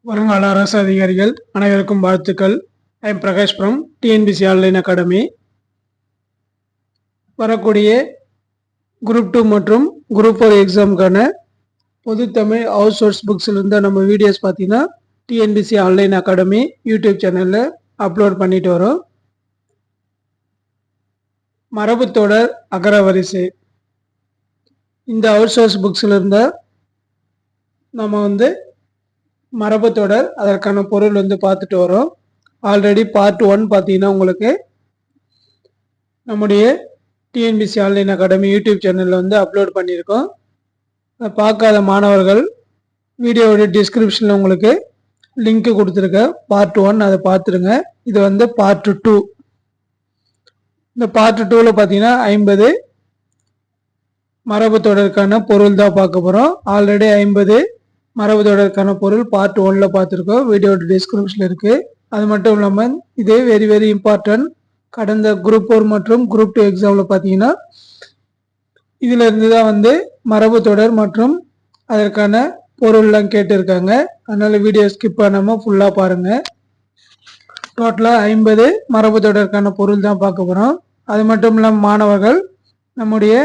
வருங்கால அரசு அதிகாரிகள் அனைவருக்கும் வாழ்த்துக்கள். I am Prakash from TNPC online academy. வரக்கூடிய குரூப் 2 மற்றும் குரூப் 4 எக்ஸாமுக்கான பொது தமிழ் ஹவுஸ் சோர்ஸ் புக்ஸில் இருந்த நம்ம வீடியோஸ் பார்த்தீங்கன்னா டிஎன்பிசி ஆன்லைன் அகாடமி யூடியூப் சேனலில் அப்லோட் பண்ணிட்டு வரோம். மரபுத்தொடர் அகரவரிசை இந்த ஹவுஸ் சோர்ஸ் புக்ஸில் இருந்த நம்ம மரபுத்தொடர் அதற்கான பொருள் பார்த்துட்டு வரோம். ஆல்ரெடி பார்ட் 1 பார்த்தீங்கன்னா உங்களுக்கு நம்முடைய டிஎன்பிசி ஆன்லைன் அகாடமி யூடியூப் சேனலில் அப்லோட் பண்ணியிருக்கோம். அதை பார்க்காத மாணவர்கள் வீடியோவோட டிஸ்கிரிப்ஷனில் உங்களுக்கு லிங்க் கொடுத்துருக்கேன். பார்ட் 1 அதை பார்த்துருங்க. இது பார்ட் 2. இந்த பார்ட் 2ல் பார்த்தீங்கன்னா 50 மரபுத்தொடருக்கான பொருள் தான் பார்க்க போகிறோம். ஆல்ரெடி 50 மரபுத்தொடருக்கான பொருள் பார்ட் 1ல் பார்த்துருக்கோம். வீடியோட டிஸ்கிரிப்ஷனில் இருக்குது. அது மட்டும் இல்லாமல் இதே வெரி இம்பார்ட்டன்ட். கடந்த குரூப் 4 மற்றும் குரூப் 2 எக்ஸாமில் பார்த்தீங்கன்னா இதில் இருந்து தான் மரபுத்தொடர் மற்றும் அதற்கான பொருள்லாம் கேட்டிருக்காங்க. அதனால் வீடியோ ஸ்கிப் பண்ணாமல் ஃபுல்லாக பாருங்கள். டோட்டலாக 50 மரபுத்தொடருக்கான பொருள் தான் பார்க்க போகிறோம். அது மட்டும் இல்லாமல் மாணவர்கள் நம்முடைய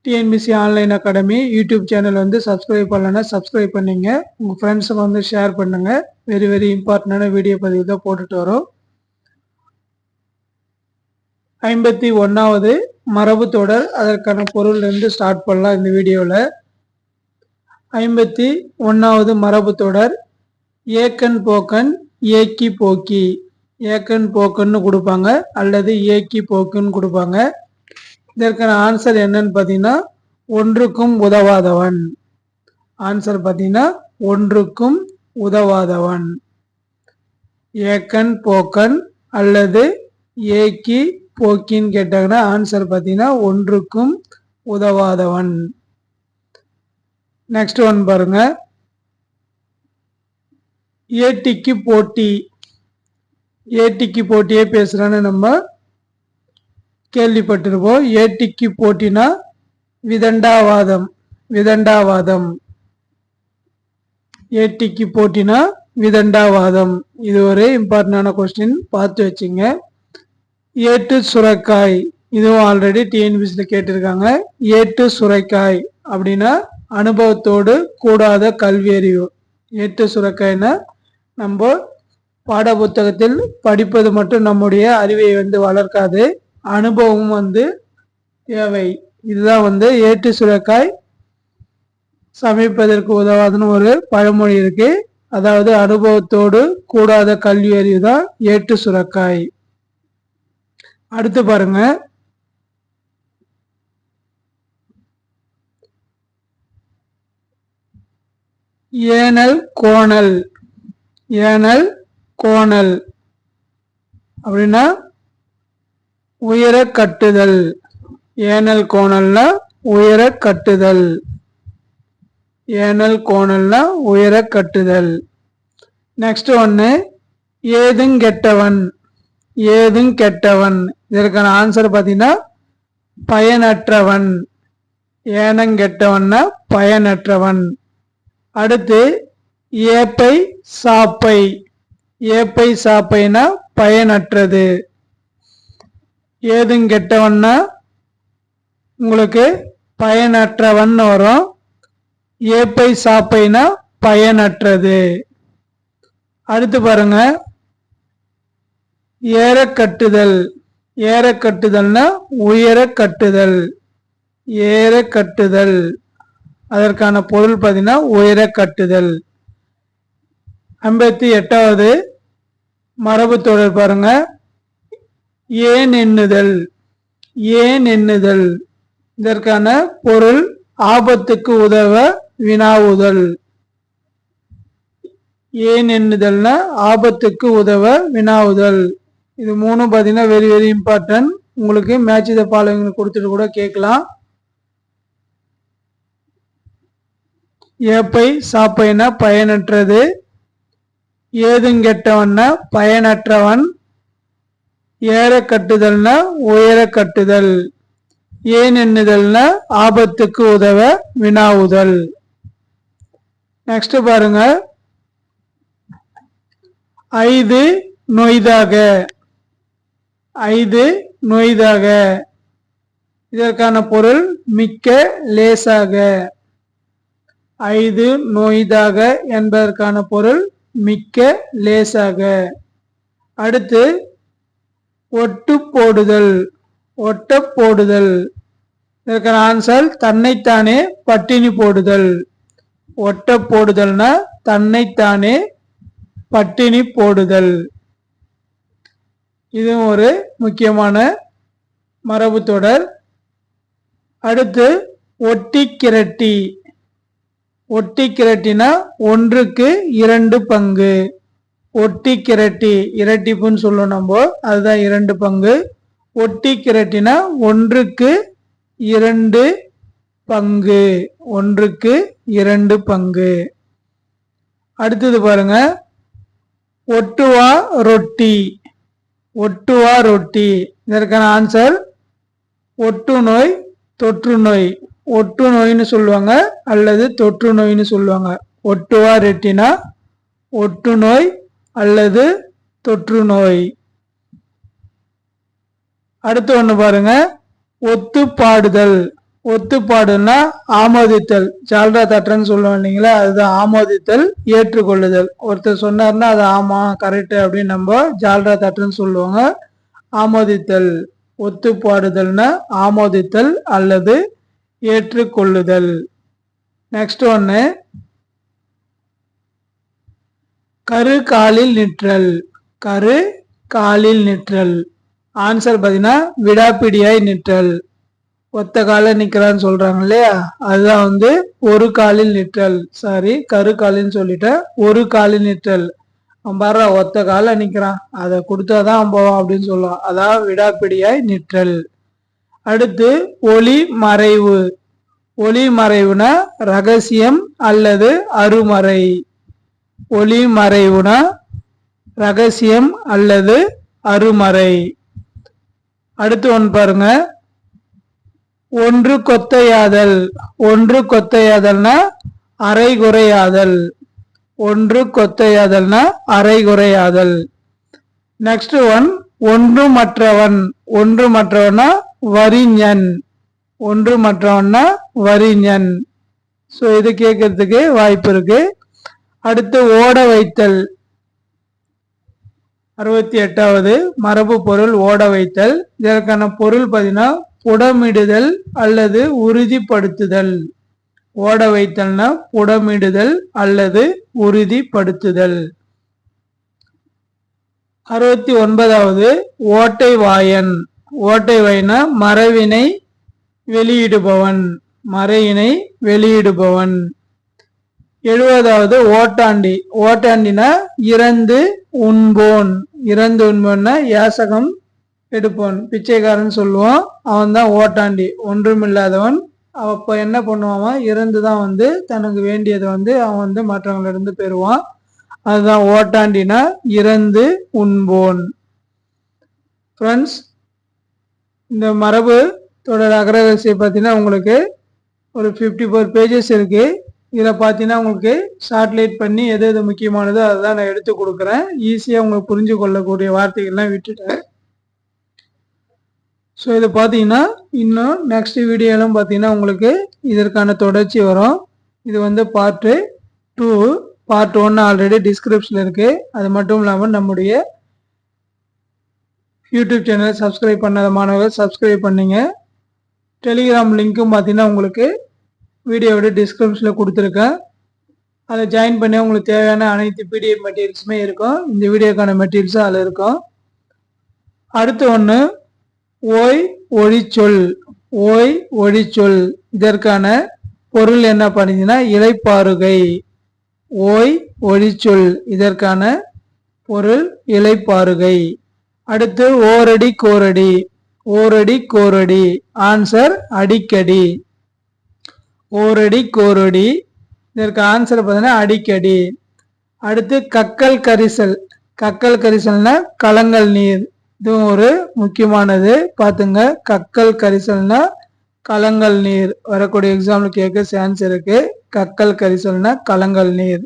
TNPC online academy YouTube channel subscribe பண்ணலன்னா சப்ஸ்கிரைப் பண்ணிங்க. உங்கள் ஃப்ரெண்ட்ஸுக்கு ஷேர் பண்ணுங்கள். வெரி இம்பார்ட்டண்டான வீடியோ பதிவு தான் போட்டுட்டு வரோம். 51வது மரபுத்தொடர் அதற்கான பொருள் ஸ்டார்ட் பண்ணலாம் இந்த வீடியோவில். 51வது மரபுத்தொடர் ஏக்கன் போக்கன் ஏக்கி போக்கி. ஏக்கன் போக்கன்னு கொடுப்பாங்க அல்லது ஏக்கி போக்குன்னு கொடுப்பாங்க. இதற்கான ஆன்சர் என்னன்னு பார்த்தீங்கன்னா ஒன்றுக்கும் உதவாதவன். ஆன்சர் பார்த்தீங்கன்னா ஒன்றுக்கும் உதவாதவன். ஏக்கன் போக்கன் அல்லது ஏக்கி போக்கின்னு கேட்டாங்கன்னா ஆன்சர் பார்த்தீங்கன்னா ஒன்றுக்கும் உதவாதவன். நெக்ஸ்ட் ஒன் பாருங்க. ஏட்டிக்கு போட்டி. ஏட்டிக்கு போட்டியே பேசுறான்னு நம்ம கேள்விப்பட்டிருப்போம். ஏட்டிக்கு போட்டினா விதண்டாவாதம். விதண்டாவாதம். ஏட்டிக்கு போட்டினா விதண்டாவாதம். இது ஒரு இம்பார்ட்டன்டான கொஸ்டின், பார்த்து வச்சுங்க. ஏட்டு சுரைக்காய். இதுவும் ஆல்ரெடி டிஎன்பிசியில் கேட்டிருக்காங்க. ஏட்டு சுரைக்காய் அப்படின்னா அனுபவத்தோடு கூடாத கல்வி அறிவு. ஏட்டு சுரைக்காய்னா நம்ம பாட புத்தகத்தில் படிப்பது மட்டும் நம்முடைய அறிவை வளர்க்காது, அனுபவம் தேவை. இதுதான் ஏட்டு சுரைக்காய் சமைப்பதற்கு உதவாதுன்னு ஒரு பழமொழி இருக்கு. அதாவது அனுபவத்தோடு கூடாத கல்வி அறிவு தான் ஏட்டு சுரைக்காய். அடுத்து பாருங்க. ஏனல் கோணல். ஏனல் கோணல் அப்படின்னா உயர கட்டுதல். ஏனல் கோணல்னா உயர கட்டுதல். ஏனல் கோணல்னா உயர கட்டுதல். நெக்ஸ்ட் ஒன்று ஏதுங்கெட்டவன். ஏதுங்கெட்டவன். இதற்கான ஆன்சர் பார்த்தீங்கன்னா பயனற்றவன். ஏனங்கெட்டவன்னா பயனற்றவன். அடுத்து ஏப்பை சாப்பை. ஏப்பை சாப்பைனா பயனற்றது. ஏதுங்கெட்டவன்னா உங்களுக்கு பயனற்றவன் வரும். ஏப்பை சாப்பைனா பயனற்றது. அடுத்து பாருங்க. ஏற கட்டுதல். ஏற கட்டுதல்னா உயர கட்டுதல். ஏற கட்டுதல். அதற்கான பொருள் பார்த்தீங்கன்னா உயர கட்டுதல். 58வது மரபுத்தொடர் பாருங்க. ஏன் எண்ணுதல். ஏன் எண்ணுதல். இதற்கான பொருள் ஆபத்துக்கு உதவ வினாவுதல். ஏன் எண்ணுதல்னா ஆபத்துக்கு உதவ வினாவுதல். இது 3 பார்த்தீங்கன்னா வெரி இம்பார்ட்டன்ட். உங்களுக்கு மேட்ச் த ஃபாலோயிங் கொடுத்துட்டு கூட கேட்கலாம். ஏப்பை சாப்பைனா பயனற்றது. ஏதுங்கெட்டவன்னா பயனற்றவன். ஏற கட்டுதல்னா உயர கட்டுதல். ஏன் எண்ணுதல்னா ஆபத்துக்கு உதவ வினாவுதல். நெக்ஸ்ட் பாருங்க. ஐது நொய்தாக, ஐது நொய்தாக. இதற்கான பொருள் மிக்க லேசாக. ஐது நொய்தாக என்பதற்கான பொருள் மிக்க லேசாக. அடுத்து ஒட்டு போடுதல், ஒட்ட போடுதல். இதற்கான ஆன்சர் தன்னைத்தானே பட்டினி போடுதல். ஒட்ட போடுதல்னா தன்னைத்தானே பட்டினி போடுதல். இதுவும் ஒரு முக்கியமான மரபு தொடர். அடுத்து ஒட்டி கிரட்டி, ஒட்டி கிரட்டினா ஒன்றுக்கு இரண்டு பங்கு. ஒட்டி கிரட்டி இரட்டிப்புன்னு சொல்லுவோம் நம்ம, அதுதான் இரண்டு பங்கு. ஒட்டி கிரட்டினா ஒன்றுக்கு இரண்டு பங்கு, ஒன்றுக்கு இரண்டு பங்கு. அடுத்தது பாருங்க, ஒட்டுவா ரொட்டி, ஒட்டுவா ரொட்டி. இதற்கான ஆன்சர் ஒட்டு நோய் தொற்று நோய். ஒட்டு நோய்னு சொல்லுவாங்க அல்லது தொற்று நோய்னு சொல்லுவாங்க. ஒட்டுவா ரொட்டினா ஒட்டு நோய் அல்லது தொற்று நோய். அடுத்து ஒண்ணு பாருங்க, ஒத்து பாடுதல். ஒத்து பாடுன்னா ஆமோதித்தல், ஜால்ரா தட்டுறன்னு சொல்லுவோம் இல்லைங்களா, அதுதான் ஆமோதித்தல், ஏற்றுக்கொள்ளுதல். ஒருத்தர் சொன்னார்னா அது ஆமா கரெக்ட் அப்படின்னு நம்ம ஜால்ரா தட்டுறன்னு சொல்லுவாங்க. ஆமோதித்தல், ஒத்து பாடுதல்னா ஆமோதித்தல் அல்லது ஏற்றுக்கொள்ளுதல். நெக்ஸ்ட் ஒன்னு, கரு காலில் நிற்றல். கரு காலில் நிற்றல். ஆன்சர் பாத்தீங்கன்னா விடாப்பிடியாய் நிற்றல். ஒத்த கால நிக்கிறான்னு சொல்றாங்க இல்லையா, அதுதான் வந்து ஒரு காலில் நிற்றல். சாரி, கரு காலின்னு சொல்லிட்டேன், ஒரு காலில் நிற்றல். அவன் பாரு ஒத்த கால நிக்கிறான், அதை கொடுத்தாதான் அவன் போவான் அப்படின்னு சொல்லுவான், அதான் விடாப்பிடியாய் நிற்றல். அடுத்து ஒளி மறைவு. ஒளி மறைவுனா ரகசியம் அல்லது அருமறை. ஒளி மறைவுனா ரகசியம் அல்லது அருமறை. அடுத்து ஒன்று பாருங்க, ஒன்று கொத்தையாதல். ஒன்று கொத்தையாதல்னா அரைகுறையாதல். ஒன்று கொத்தையாதல்னா அரைகுறையாதல். நெக்ஸ்ட் ஒன், ஒன்று மற்றவன். ஒன்று மற்றவனா வரிஞன். ஒன்று மற்றவன்னா வரிஞன். ஸோ இது கேட்கறதுக்கு வாய்ப்பு இருக்கு. அடுத்து ஓட வைத்தல். 68வது மரபு பொருள் ஓட வைத்தல். இதற்கான பொருள் பார்த்தீங்கன்னா புடமிடுதல் அல்லது உறுதிப்படுத்துதல். ஓட வைத்தல்னா புடமிடுதல் அல்லது உறுதிப்படுத்துதல். 69வது ஓட்டை வாயன். ஓட்டை வாயனா மறைவினை வெளியிடுபவன். மறையினை வெளியிடுபவன். 70வது ஓட்டாண்டி. ஓட்டாண்டினா இறந்து உண்போன். இறந்து உண்போன்னா யாசகம் எடுப்போன், பிச்சைக்காரன் சொல்லுவோம். அவன் தான் ஓட்டாண்டி, ஒன்றுமில்லாதவன். அப்போ என்ன பண்ணுவான், இறந்துதான் வந்து தனக்கு வேண்டியதை வந்து அவன் வந்து மற்றவங்களிருந்து பெறுவான். அதுதான் ஓட்டாண்டினா இறந்து உண்போன். ஃப்ரெண்ட்ஸ், இந்த மரபு தொடர் அகரவரிசை பார்த்தீங்கன்னா உங்களுக்கு ஒரு 54 பேஜஸ் இருக்கு. இதில் பார்த்தீங்கன்னா உங்களுக்கு ஷார்ட்லைட் பண்ணி எது எது முக்கியமானதோ அதுதான் நான் எடுத்து கொடுக்குறேன். ஈஸியாக உங்களுக்கு புரிஞ்சு கொள்ளக்கூடிய வார்த்தைகள்லாம் விட்டுட்டேன். ஸோ இது பார்த்தீங்கன்னா இன்னும் நெக்ஸ்ட் வீடியோலாம் பார்த்தீங்கன்னா உங்களுக்கு இதற்கான தொடர்ச்சி வரும். இது வந்து பார்ட் 2. பார்ட் 1 ஆல்ரெடி டிஸ்கிரிப்ஷனில் இருக்குது. அது மட்டும் இல்லாமல் நம்முடைய யூடியூப் சேனல் சப்ஸ்கிரைப் பண்ணாத மாணவர்கள் சப்ஸ்கிரைப் பண்ணிங்க. டெலிகிராம் லிங்க்கும் பார்த்தீங்கன்னா உங்களுக்கு வீடியோவோட டிஸ்கிரிப்ஷனில் கொடுத்துருக்கேன். அதை ஜாயின் பண்ணி உங்களுக்கு தேவையான அனைத்து பிடிஎஃப் மெட்டீரியல்ஸுமே இருக்கும். இந்த வீடியோக்கான மெட்டீரியல்ஸும் அதில் இருக்கும். அடுத்து ஒன்று, ஓய் ஒழிச்சொல். ஓய் ஒழிச்சொல். இதற்கான பொருள் என்ன பண்ணிங்கன்னா இலைப்பாறுகை. ஓய் ஒழிச்சொல். இதற்கான பொருள் இலைப்பாறுகை. அடுத்து ஓரடி கோரடி. ஓரடி கோரடி. ஆன்சர் அடிக்கடி. ஓரடி கோரடி. இதற்கு ஆன்சர் பார்த்தீங்கன்னா அடிக்கடி. அடுத்து கக்கல் கரிசல். கக்கல் கரிசல்னா கலங்கல் நீர். இதுவும் ஒரு முக்கியமானது பார்த்துங்க. கக்கல் கரிசல்னா கலங்கல் நீர். வரக்கூடிய எக்ஸாம்பிள் கேட்க சான்ஸ் இருக்கு. கக்கல் கரிசல்னா கலங்கல் நீர்.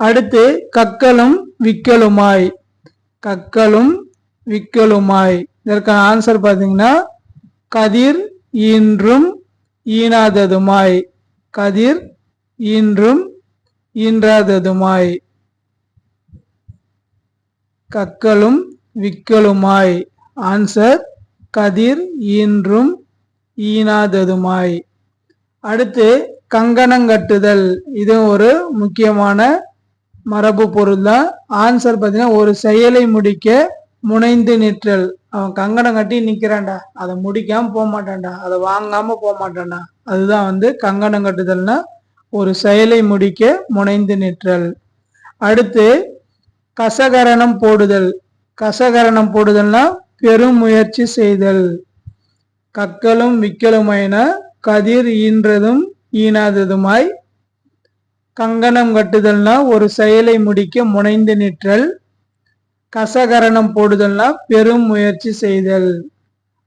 அடுத்து கக்கலும் விக்கலுமாய். கக்கலும் விக்கலுமாய். இதற்கான ஆன்சர் பார்த்தீங்கன்னா கதிர் ஈன்றும் ஈனாததுமாய். கதிர் ஈன்றும் ஈன்றாததுமாய். கக்கலும் விக்கலுமாய். ஆன்சர் கதிர் ஈன்றும் ஈனாததுமாய். அடுத்து கங்கணங்கட்டுதல். இது ஒரு முக்கியமான மரபு பொருள் தான். ஆன்சர் பார்த்தீங்கன்னா ஒரு செயலை முடிக்க முனைந்து நிற்றல். அவன் கங்கணம் கட்டி நிக்கிறான்டா, அதை முடிக்காம போக மாட்டான்டா, அதை வாங்காம போக மாட்டான்டா, அதுதான் கங்கணம் கட்டுதல்னா ஒரு செயலை முடிக்க முனைந்து நிற்றல். அடுத்து கசகரணம் போடுதல். கசகரணம் போடுதல்னா பெரும் முயற்சி செய்தல். கக்கலும் விக்கலுமாயின கதிர் ஈன்றதும் ஈனாததுமாய். கங்கணம் கட்டுதல்னா ஒரு செயலை முடிக்க முனைந்து நிற்றல். கசகரணம் போடுதல்னா பெரும் முயற்சி செய்தல்.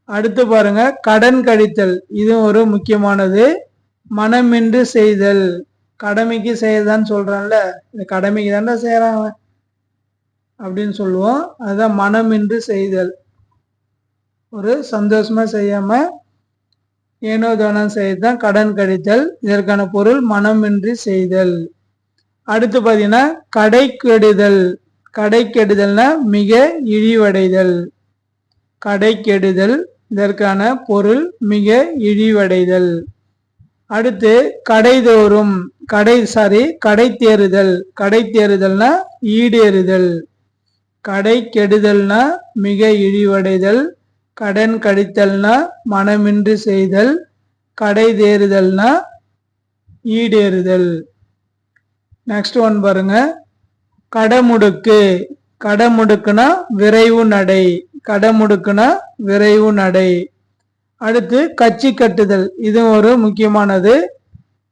அடுத்து பாருங்க கடன் கழித்தல். இது ஒரு முக்கியமானது. மனமின்றி செய்தல். கடமைக்கு செய்யதான்னு சொல்றான்ல, இந்த கடமைக்கு தாண்டா செய்யறான் அப்படின்னு சொல்லுவோம். அதுதான் மனமின்றி செய்தல். ஒரு சந்தோஷமா செய்யாம ஏனோ தானம் செய்யதான் கடன் கழித்தல். இதற்கான பொருள் மனமின்றி செய்தல். அடுத்து பாத்தீங்கன்னா கடை கெடுதல். கடை கெடுதல்னா மிக இழிவடைதல். கடை கெடுதல். இதற்கான பொருள் மிக இழிவடைதல். அடுத்து கடைதோறும். கடை தேறுதல். கடை தேறுதல்னா ஈடேறுதல். கடை கெடுதல்னா மிக இழிவடைதல். கடன் கழித்தல்னா மனமின்றி செய்தல். கடை தேறுதல்னா ஈடேறுதல். நெக்ஸ்ட் ஒன் பாருங்க கடமுடுக்கு. கடமுடுக்குனா விரைவு நடை. கடமுடுக்குனா விரைவு நடை. அடுத்து கட்சி கட்டுதல். இது ஒரு முக்கியமானது.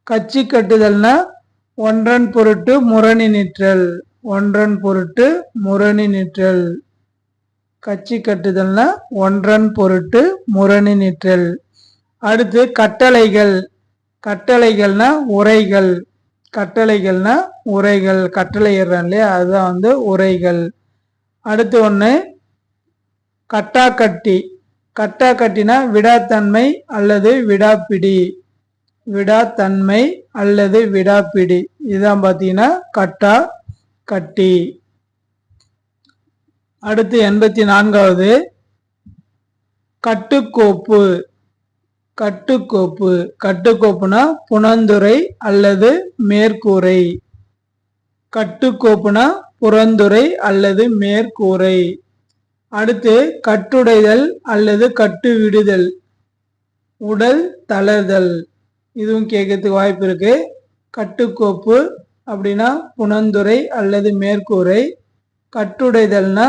கட்சி கட்டுதல்னா ஒன்றன் பொருட்டு முரணி நிற்றல். ஒன்றன் பொருட்டு முரணி நிற்றல். கட்சி கட்டுதல்னா ஒன்றன் பொருட்டு முரணி நிற்றல். அடுத்து கட்டளைகள். கட்டளைகள்னா உரைகள். கட்டளைகள்னா உரைகள். கட்டளை ஏறான் இல்லையா, அதுதான் உரைகள். அடுத்து ஒண்ணு கட்டாக்கட்டி. கட்டாக்கட்டினா விடாத்தன்மை அல்லது விடாப்பிடி. விடாத்தன்மை அல்லது விடாப்பிடி. இதுதான் பாத்தீங்கன்னா கட்டா கட்டி. அடுத்து 84வது கட்டுக்கோப்பு. கட்டுக்கோப்பு. கட்டுக்கோப்புனா புனந்துரை அல்லது மேற்கூரை. கட்டுக்கோப்புனா புறந்துரை அல்லது மேற்கூரை. அடுத்து கட்டுடைதல் அல்லது கட்டு விடுதல். உடல் தளர்தல். இதுவும் கேட்கறதுக்கு வாய்ப்பு இருக்கு. கட்டுக்கோப்பு அப்படின்னா புனந்துரை அல்லது மேற்கூரை. கட்டுடைதல்னா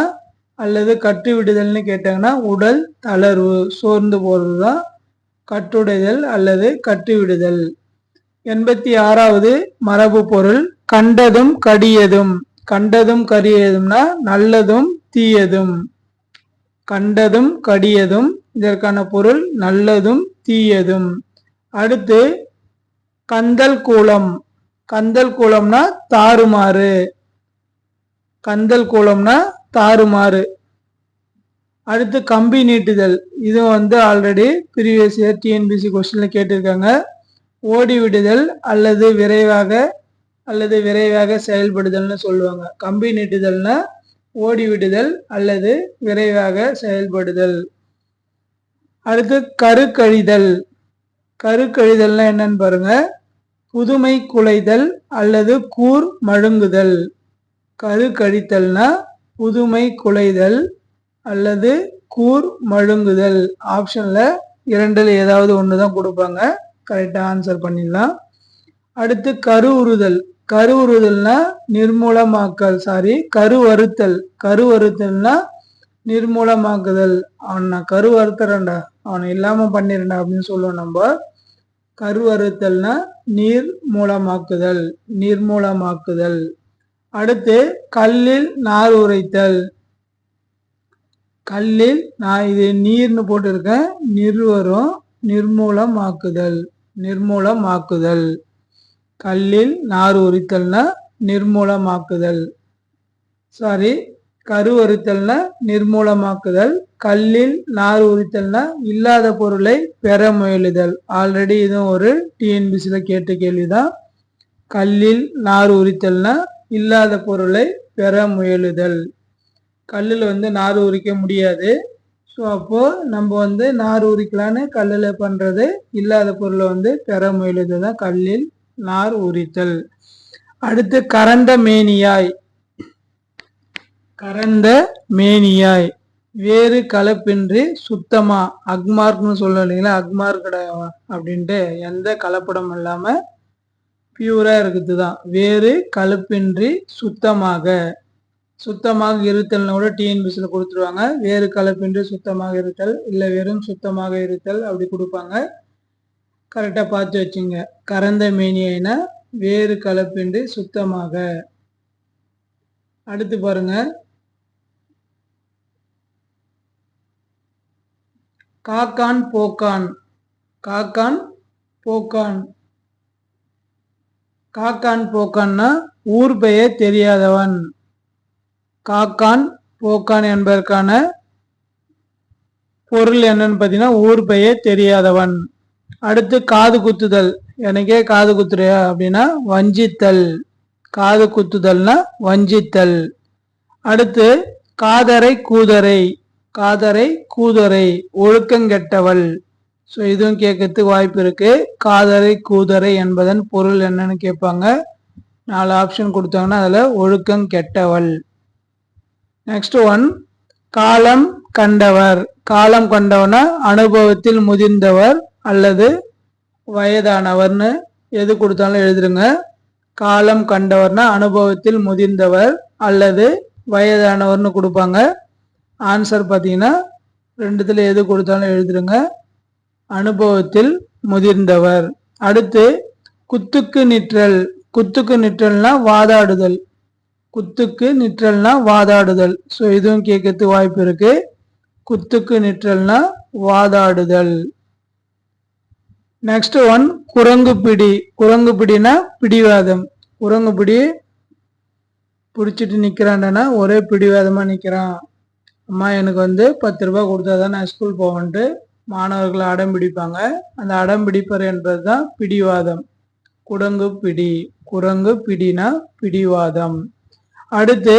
அல்லது கட்டு விடுதல்னு கேட்டாங்கன்னா உடல் தளர்வு, சோர்ந்து போறதுதான் கட்டுடைதல் அல்லது கட்டுவிடுதல். 86வது மரபு பொருள் கண்டதும் கடியதும். கண்டதும் கடியதும்னா நல்லதும் தீயதும். கண்டதும் கடியதும். இதற்கான பொருள் நல்லதும் தீயதும். அடுத்து கந்தல் கூலம். கந்தல் கூலம்னா தாறுமாறு. கந்தல் கூலம்னா தாறுமாறு. அடுத்து கம்பி நீட்டுதல். இது ஆல்ரெடி ப்ரீவியஸ் இயர் டிஎன்பிசி கொஸ்டின்ல கேட்டிருக்காங்க. ஓடி விடுதல் அல்லது விரைவாக செயல்படுதல்னு சொல்லுவாங்க. கம்பி நீட்டுதல்னா ஓடி விடுதல் அல்லது விரைவாக செயல்படுதல். அடுத்து கருக்கழிதல். கருக்கழிதல்னா என்னன்னு பாருங்க. புதுமை குலைதல் அல்லது கூர் மழுங்குதல். கருக்கழித்தல்னா புதுமை குலைதல் அல்லது கூர் மழுங்குதல். ஆப்ஷன்ல இரண்டுல ஏதாவது ஒண்ணுதான் கொடுப்பாங்க. கரெக்டா ஆன்சர் பண்ணிடலாம். அடுத்து கருவுறுதல். கருவுறுதல்னா நிர்மூலமாக்கல். கருவறுத்தல். கருவறுத்தல்னா நிர்மூலமாக்குதல். அவன் நான் கருவறுத்துறேன்டா, அவனை இல்லாம பண்ணிருண்டா அப்படின்னு சொல்லுவோம் நம்ம. கருவறுத்தல்னா நீர் மூலமாக்குதல். நிர்மூலமாக்குதல். அடுத்து கல்லில் நார் உரைத்தல். கல்லில் நான் இது நீர்னு போட்டிருக்கேன், நிர்வரும். நிர்மூலமாக்குதல். நிர்மூலமாக்குதல். கல்லில் நார் உரித்தல்னா நிர்மூலமாக்குதல். சாரி, கருவறுத்தல்னா நிர்மூலமாக்குதல், கல்லில் நார் உரித்தல்னா இல்லாத பொருளை பெற முயலுதல். ஆல்ரெடி இதுவும் ஒரு டிஎன்பிசில கேட்ட கேள்விதான். கல்லில் நார் உரித்தல்னா இல்லாத பொருளை பெற முயலுதல். கல்லில் நார் உரிக்க முடியாது. ஸோ அப்போ நம்ம நார் உரிக்கலான்னு கல்லில் பண்றது இல்லாத பொருளை பெற முயலுது தான் கல்லில் நார் உரித்தல். அடுத்து கரந்த மேனியாய். கரந்த மேனியாய் வேறு கலப்பின்றி சுத்தமா, அக்மார்க்னு சொல்ல இல்லைங்களா, அக்மார்க் அப்படின்ட்டு எந்த கலப்படம் இல்லாம பியூரா இருக்குது தான். வேறு கலப்பின்றி சுத்தமாக. சுத்தமாக இருத்தல்னு கூட டிஎன்பிசியில் கொடுத்துருவாங்க. வேறு கலப்பின்றி சுத்தமாக இருத்தல், இல்லை வெறும் சுத்தமாக இருத்தல் அப்படி கொடுப்பாங்க. கரெக்டாக பார்த்து வச்சுங்க. கரந்த மேனியைனா வேறு கலப்பின்றி சுத்தமாக. அடுத்து பாருங்க, காக்கான் போக்கான். காக்கான் போக்கான். காக்கான் போக்கான்னா ஊர் பெயர் தெரியாதவன். காக்கான் போக்கான் என்பதற்கான பொருள் என்னன்னு பார்த்தீங்கன்னா ஊர் பெயர் தெரியாதவன். அடுத்து காது குத்துதல். எனக்கே காது குத்துறியா அப்படின்னா வஞ்சித்தல். காது குத்துதல்னா வஞ்சித்தல். அடுத்து காதரை கூதரை. காதரை கூதரை ஒழுக்கங்கெட்டவள். ஸோ இதுவும் கேட்கறதுக்கு வாய்ப்பு இருக்கு. காதரை கூதரை என்பதன் பொருள் என்னன்னு கேட்பாங்க. 4 ஆப்ஷன் கொடுத்தாங்கன்னா அதில் ஒழுக்கம் கெட்டவள். நெக்ஸ்ட் ஒன், காலம் கண்டவர். காலம் கண்டவனா அனுபவத்தில் முதிர்ந்தவர் அல்லது வயதானவர்னு எது கொடுத்தாலும் எழுதுருங்க. காலம் கண்டவர்னா அனுபவத்தில் முதிர்ந்தவர் அல்லது வயதானவர்னு கொடுப்பாங்க. ஆன்சர் பார்த்தீங்கன்னா ரெண்டுத்துல எது கொடுத்தாலும் எழுதுருங்க. அனுபவத்தில் முதிர்ந்தவர். அடுத்து குத்துக்கு நிற்றல். குத்துக்கு நிற்றல்னா வாதாடுதல். குத்துக்கு நிற்றல்னா வாதாடுதல். ஸோ இதுவும் கேட்கறதுக்கு வாய்ப்பு இருக்கு. குத்துக்கு நிற்றல்னா வாதாடுதல். நெக்ஸ்ட் ஒன், குரங்கு பிடி. குரங்கு பிடினா பிடிவாதம். குரங்கு பிடி பிடிச்சிட்டு நிக்கிறான்டனா ஒரே பிடிவாதமா நிக்கிறான். அம்மா எனக்கு 10 ரூபாய் கொடுத்தாதான் நான் ஸ்கூல் போவேன்ட்டு மாணவர்களை அடம் பிடிப்பாங்க. அந்த அடம் பிடிப்பர் என்பதுதான் பிடிவாதம். குரங்கு பிடி. குரங்கு பிடினா பிடிவாதம். அடுத்து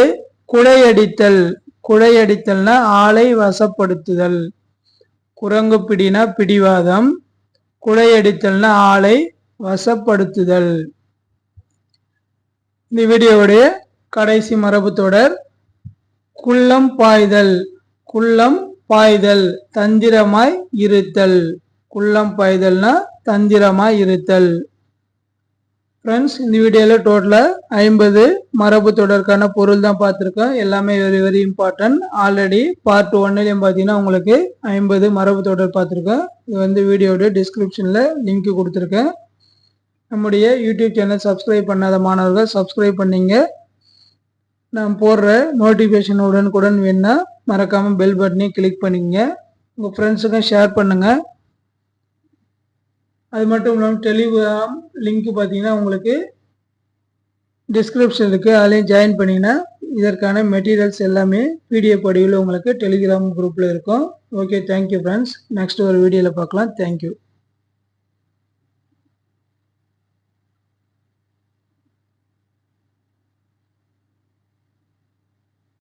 குடையடித்தல். குடையடித்தல்னா ஆளை வசப்படுத்துதல். குரங்கு பிடினா பிடிவாதம், குடையடித்தல்னா ஆளை வசப்படுத்துதல். இந்த வீடியோவுடைய கடைசி மரபு தொடர் குள்ளம் பாய்தல். குள்ளம் பாய்தல் தந்திரமாய் இருத்தல். குள்ளம் பாய்தல்னா தந்திரமாய் இருத்தல். ஃப்ரெண்ட்ஸ், இந்த வீடியோவில் டோட்டலாக 50 மரபு தொடருக்கான பொருள் தான் பார்த்துருக்கோம். எல்லாமே very very important. Already part 1லையும் பார்த்தீங்கன்னா உங்களுக்கு 50 மரபு தொடர் பார்த்துருக்கோம். இது வீடியோடைய டிஸ்கிரிப்ஷனில் லிங்க் கொடுத்துருக்கேன். நம்முடைய யூடியூப் சேனல் சப்ஸ்கிரைப் பண்ணாத மாணவர்கள் சப்ஸ்கிரைப் பண்ணிங்க. நான் போடுற நோட்டிஃபிகேஷன் உடனுக்குடன் வேணுன்னா மறக்காமல் பெல் பட்டனையும் கிளிக் பண்ணிக்கங்க. உங்கள் ஃப்ரெண்ட்ஸுக்கும் ஷேர் பண்ணுங்கள். அது மட்டும் இல்லாமல் டெலிகிராம் லிங்க் பார்த்தீங்கன்னா உங்களுக்கு டிஸ்கிரிப்ஷன் இருக்குது. அதுலேயும் ஜாயின் பண்ணிங்கன்னா இதற்கான மெட்டீரியல்ஸ் எல்லாமே பிடிஎஃப் வடிவில் உங்களுக்கு டெலிகிராம் குரூப்பில் இருக்கும். Okay, thank you friends. நெக்ஸ்ட் ஒரு வீடியோவில் பார்க்கலாம். தேங்க்யூ.